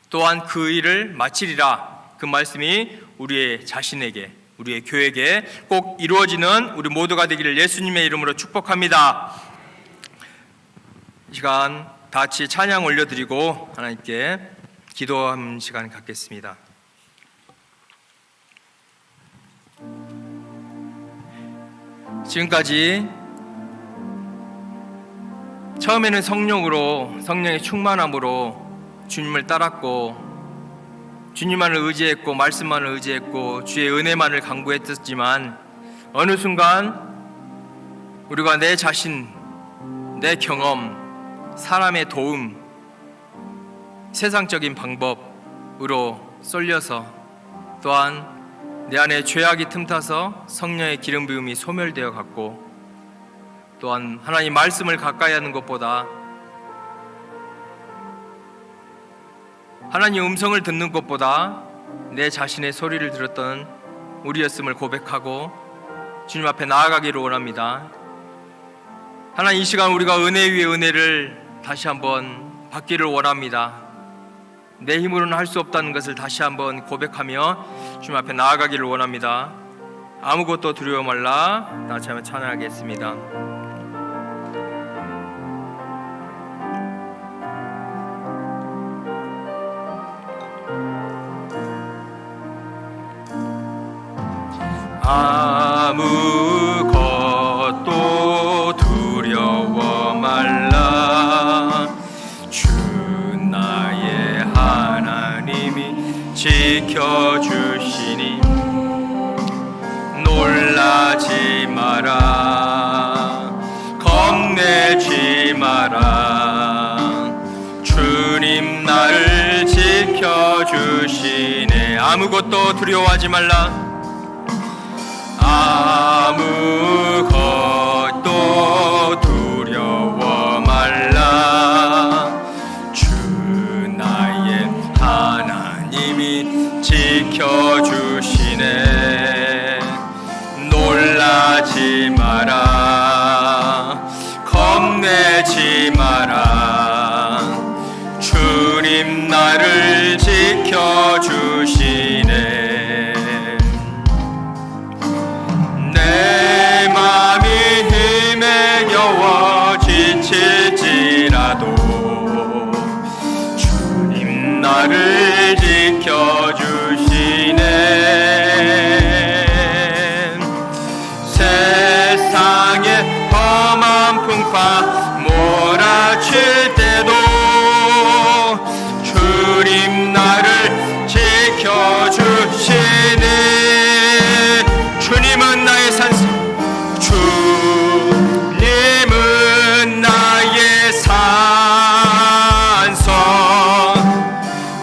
또한 그 일을 마치리라. 그 말씀이 우리의 자신에게, 우리의 교회에게 꼭 이루어지는 우리 모두가 되기를 예수님의 이름으로 축복합니다. 이 시간 다 같이 찬양 올려드리고 하나님께 기도하는 시간 갖겠습니다. 지금까지 처음에는 성령으로, 성령의 충만함으로 주님을 따랐고 주님만을 의지했고 말씀만을 의지했고 주의 은혜만을 간구했었지만 어느 순간 우리가 내 자신, 내 경험, 사람의 도움, 세상적인 방법으로 쏠려서 또한 내 안에 죄악이 틈타서 성령의 기름 부음이 소멸되어 갔고 또한 하나님 말씀을 가까이 하는 것보다 하나님 음성을 듣는 것보다 내 자신의 소리를 들었던 우리였음을 고백하고 주님 앞에 나아가기를 원합니다. 하나님, 이 시간 우리가 은혜 위에 은혜를 다시 한번 받기를 원합니다. 내 힘으로는 할 수 없다는 것을 다시 한번 고백하며 주님 앞에 나아가기를 원합니다. 아무것도 두려워 말라. 다시 한번 찬양하겠습니다. 아무것도 두려워 말라. 주 나의 하나님이 지켜주시니 놀라지 마라, 겁내지 마라. 주님 나를 지켜주시네. 아무것도 두려워하지 말라. 아무것도 두려워 말라. 주 나의 하나님이 지켜주시네. 놀라지 마라, 겁내지 마라. 주님 나를 지켜주시네. 내 맘이 힘에 겨워 지칠지라도 주님 나를 지켜주시네. 세상의 험한 풍파 몰아칠 때도 주님 나를 지켜주시네. 주님은 나의 산성, 주님은 나의 산성,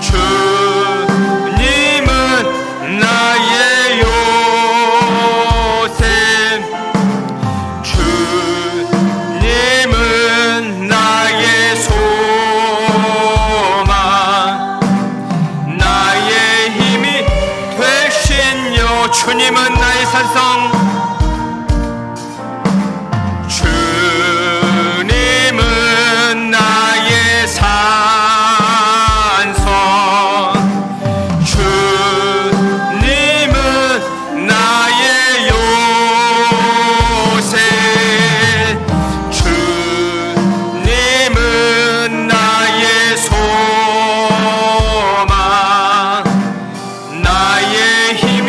주님은 나의 요새, 주님은 나의 소망, 나의 힘이 되시며. 주님은 나의 산성, 주님은 나의 산성, 주님은 나의 요새, 주님은 나의 소망, 나의 힘이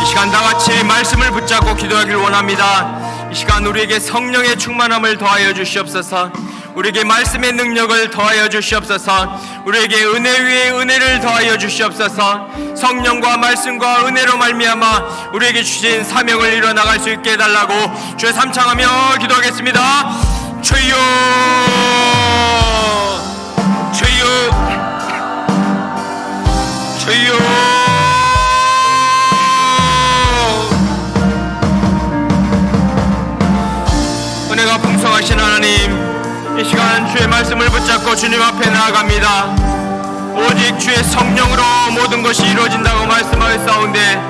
이 시간 다같이 말씀을 붙잡고 기도하길 원합니다. 이 시간 우리에게 성령의 충만함을 더하여 주시옵소서. 우리에게 말씀의 능력을 더하여 주시옵소서. 우리에게 은혜 위에 은혜를 더하여 주시옵소서. 성령과 말씀과 은혜로 말미암아 우리에게 주신 사명을 이뤄나갈 수 있게 해달라고 주의 삼창하며 기도하겠습니다. 주여, 주여, 주여. 은혜가 풍성하신 하나님, 이 시간 주의 말씀을 붙잡고 주님 앞에 나아갑니다. 오직 주의 성령으로 모든 것이 이루어진다고 말씀하셨사온데,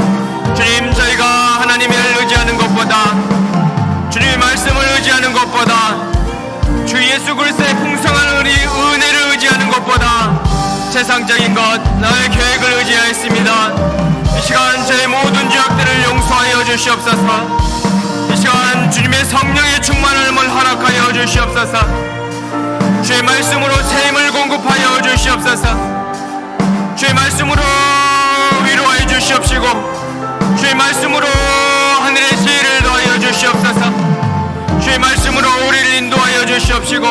주님, 저희가 하나님을 의지하는 것보다, 주님의 말씀을 의지하는 것보다, 주 예수 그리스도의 풍성한 은혜를 의지하는 것보다 세상적인 것, 나의 계획을 의지하였습니다. 이 시간 저의 모든 죄악들을 용서하여 주시옵소서. 이 시간 주님의 성령의 충만함을 허락하여 주시옵소서. 주의 말씀으로 새 힘을 공급하여 주시옵소서. 주의 말씀으로 위로하여 주시옵시고, 주의 말씀으로 하늘의 지혜를 더하여 주시옵소서. 주의 말씀으로 우리를 인도하여 주시옵시고,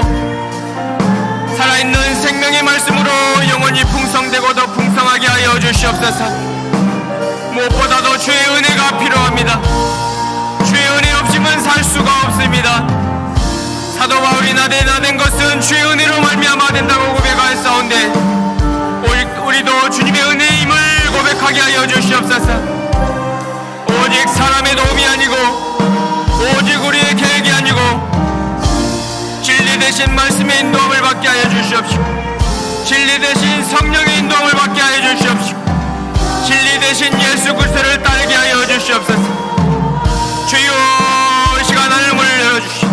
살아있는 생명의 말씀으로 영원히 풍성되고 더 풍성하게 하여 주시옵소서. 무엇보다도 주의 은혜가 필요합니다. 주의 은혜 없이는 살 수가 없습니다. 사도 바울이 나된 것은 주의 은혜로 말미암아 된다고 고백하였사온데, 우리도 주님의 은혜의 힘을 고백하게 하여 주시옵소서. 오직 사람의 도움이 아니고, 오직 우리의 계획이 아니고, 진리 대신 말씀의 인도함을 받게 하여 주시옵시고, 진리 대신 성령의 인도함을 받게 하여 주시옵시고, 진리 대신 예수 그리스도를 따르게 하여 주시옵소서. 주여, 이 시간 하늘문을 열어주시오.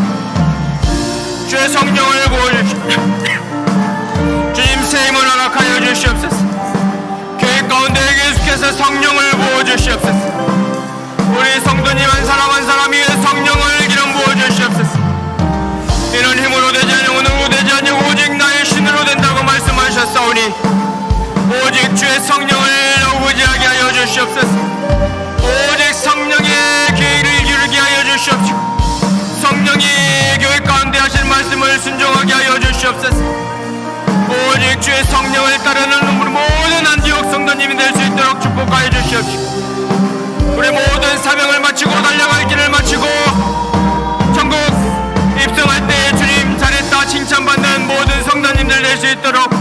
주의 성령을 부어주시오. 주님 새 힘을 허락하여 주시옵소서. 교회 가운데 계속해서 성령을 부어주시옵소서. 우리 성도님 한 사람 한 사람 위에 성령을 기름 부어주시옵소서. 이는 힘으로 되지 아니고 능으로 되지 아니고 오직 나의 신으로 된다고 말씀하셨사오니, 오직 주의 성령을 의지하게 하여 주시옵소서. 오직 성령의 계획을 이루게 하여 주시옵시고, 성령이 교회 가운데 하신 말씀을 순종하게 하여 주시옵소서. 오직 주의 성령을 따르는 우리 모든 안디옥 성도님이 될 수 있도록 축복하여 주시옵시고, 우리 모든 사명을 마치고 달려갈 길을 마치고 천국 입성할 때 주님 잘했다 칭찬받는 모든 성도님들 될 수 있도록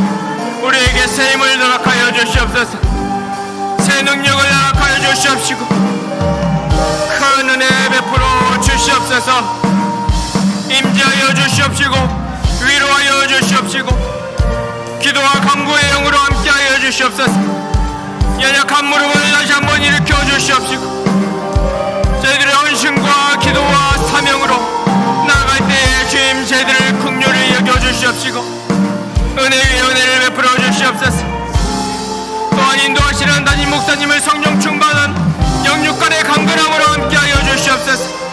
우리에게 새 힘을 허락하여 주시옵소서. 새 능력을 허락하여 주시옵시고, 큰 은혜 베풀어 주시옵소서. 임재하여 주시옵시고, 위로하여 주시옵시고, 기도와 간구의 영으로 함께하여 주시옵소서. 연약한 무릎을 다시 한번 일으켜 주시옵시고, 저희들의 헌신과 기도와 사명으로 나아갈 때에 주님 저희들을 긍휼히 여겨 주시옵시고, 은혜 위에 은혜를 베풀어 주시옵소서. 또한 인도하시는 담임 목사님을 성령 충만한 영육간의 강건함으로 함께하여 주시옵소서.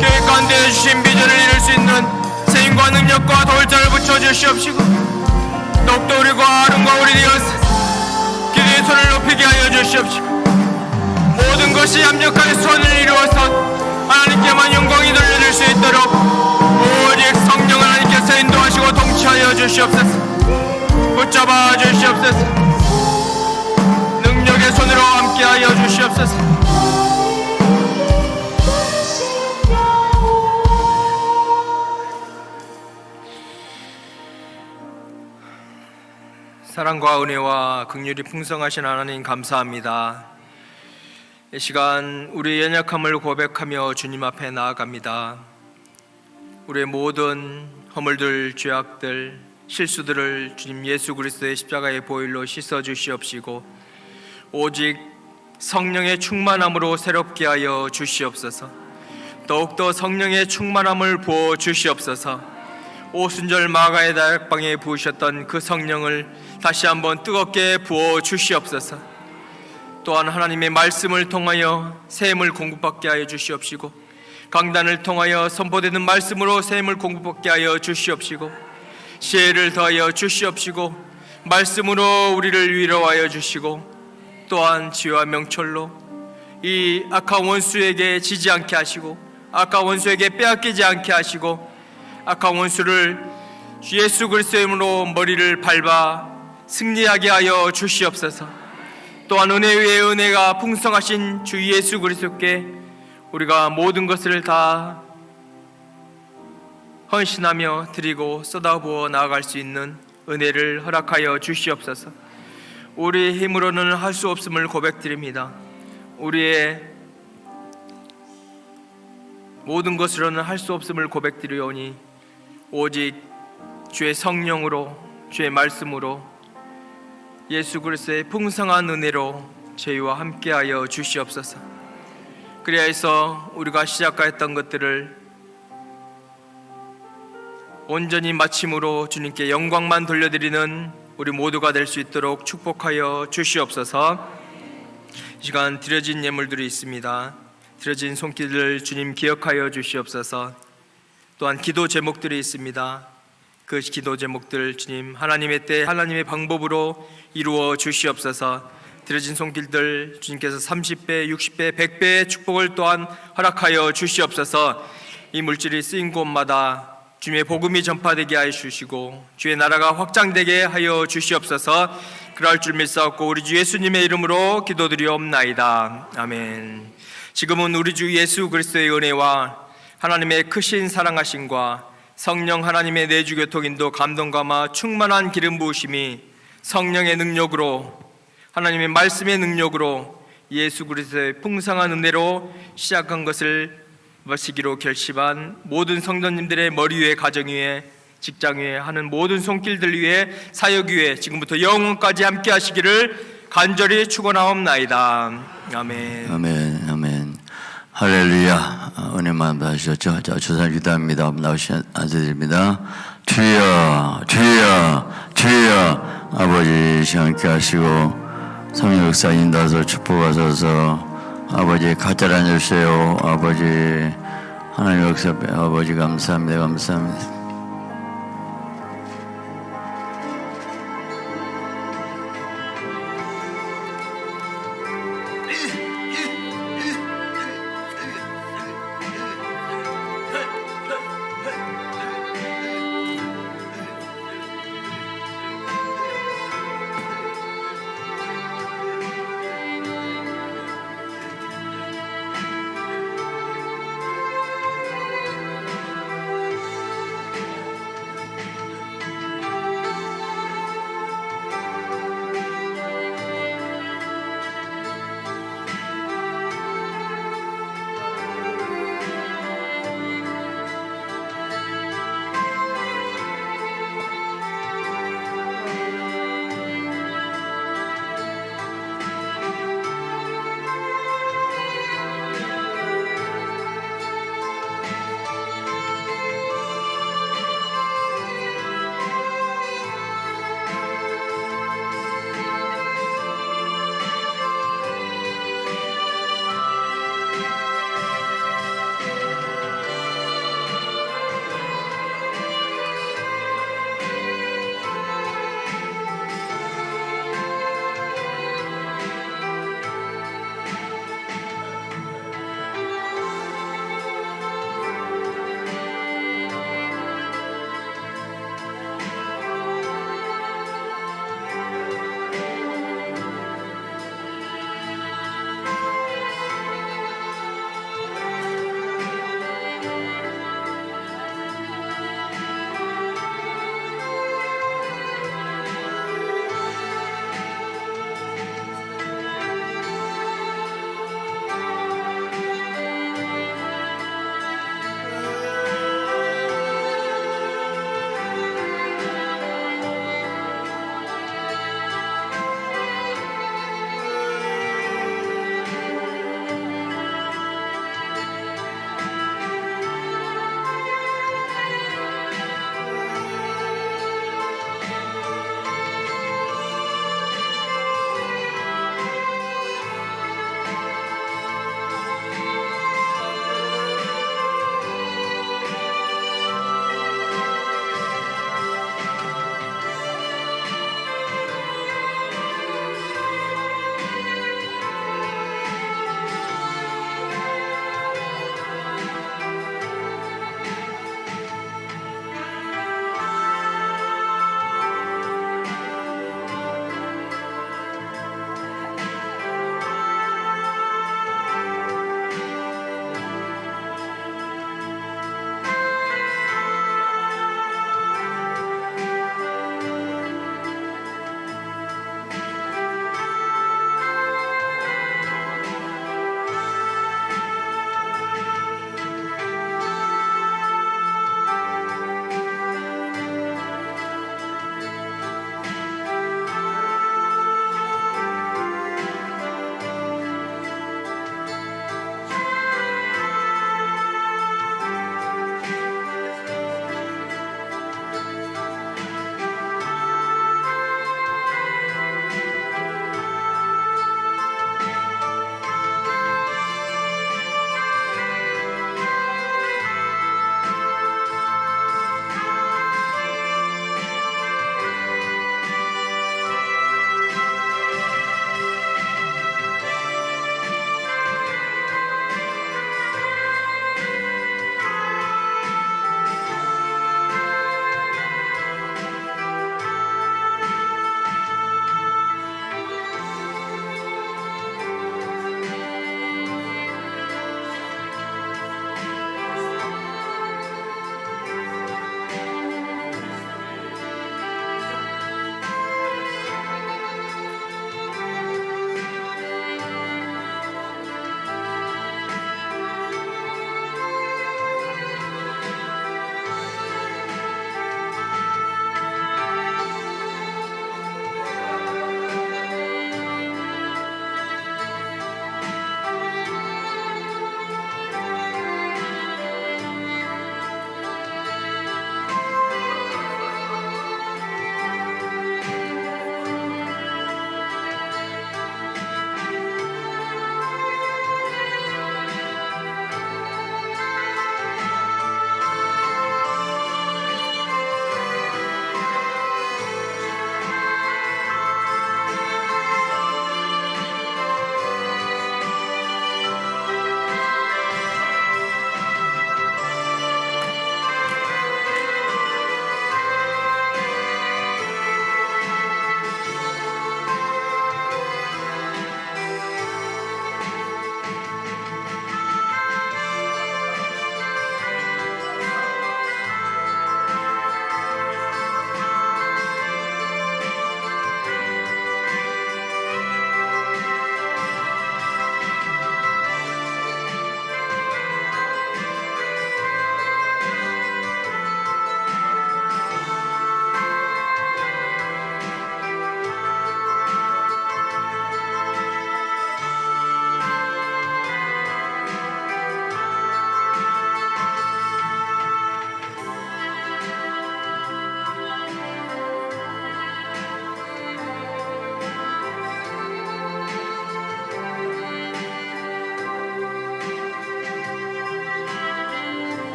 교회 가운데 주신 비전을 이룰 수 있는 세임과 능력과 도울자를 붙여주시옵시고, 더욱더 우리가 아름과 우리 되어서 기도의 손을 높이게 하여 주시옵시고, 모든 것이 합력하여 선을 이루어서 하나님께만 영광이 돌려질 수 있도록 오직 성령 하나님께서 인도하시고 통치하여 주시옵소서. 붙잡아 주시옵소서. 능력의 손으로 함께하여 주시옵소서. 사랑과 은혜와 긍휼이 풍성하신 하나님 감사합니다. 이 시간 우리의 연약함을 고백하며 주님 앞에 나아갑니다. 우리의 모든 허물들, 죄악들, 실수들을 주님 예수 그리스도의 십자가의 보혈로 씻어 주시옵시고, 오직 성령의 충만함으로 새롭게 하여 주시옵소서. 더욱더 성령의 충만함을 부어 주시옵소서. 오순절 마가의 다락방에 부으셨던 그 성령을 다시 한번 뜨겁게 부어 주시옵소서. 또한 하나님의 말씀을 통하여 새 힘을 공급받게 하여 주시옵시고, 강단을 통하여 선포되는 말씀으로 새 힘을 공급받게 하여 주시옵시고, 지혜를 더하여 주시옵시고, 말씀으로 우리를 위로하여 주시고, 또한 지혜와 명철로 이 악한 원수에게 지지 않게 하시고, 악한 원수에게 빼앗기지 않게 하시고, 악한 원수를 주 예수 그리스도의 이름으로 머리를 밟아 승리하게 하여 주시옵소서. 또한 은혜 위에 은혜가 풍성하신 주 예수 그리스도께 우리가 모든 것을 다 헌신하며 드리고 쏟아부어 나아갈 수 있는 은혜를 허락하여 주시옵소서. 우리의 힘으로는 할 수 없음을 고백드립니다. 우리의 모든 것으로는 할 수 없음을 고백드리오니 오직 주의 성령으로, 주의 말씀으로, 예수 그리스도의 풍성한 은혜로 저희와 함께하여 주시옵소서. 그리하여서 우리가 시작하였던 것들을 온전히 마침으로 주님께 영광만 돌려드리는 우리 모두가 될 수 있도록 축복하여 주시옵소서. 이 시간 드려진 예물들이 있습니다. 드려진 손길을 주님 기억하여 주시옵소서. 또한 기도 제목들이 있습니다. 그 기도 제목들 주님 하나님의 때 하나님의 방법으로 이루어 주시옵소서. 드려진 손길들 주님께서 30배, 60배, 100배의 축복을 또한 허락하여 주시옵소서. 이 물질이 쓰인 곳마다 주님의 복음이 전파되게 하여 주시고 주의 나라가 확장되게 하여 주시옵소서. 그럴 줄 믿사옵고 우리 주 예수님의 이름으로 기도드리옵나이다. 아멘. 지금은 우리 주 예수 그리스도의 은혜와 하나님의 크신 사랑하심과 성령 하나님의 내주 교통인도 감동감화 충만한 기름 부으심이 성령의 능력으로 하나님의 말씀의 능력으로 예수 그리스도의 풍성한 은혜로 시작한 것을 마치기로 결심한 모든 성도님들의 머리 위에, 가정 위에, 직장 위에 하는 모든 손길들 위에, 사역 위에 지금부터 영원까지 함께 하시기를 간절히 축원하옵나이다. 아멘. 아멘. 아멘. 할렐루야. 은혜만 받으셨죠? 자, 주사 기도합니다. 나오시 앉아드립니다. 주여, 주여, 주여. 아버지 시험케 하시고 성령 역사 인도하소 축복하소서. 아버지 가짜라 주세요. 아버지 하나님 역사 아버지 감사합니다. 감사합니다.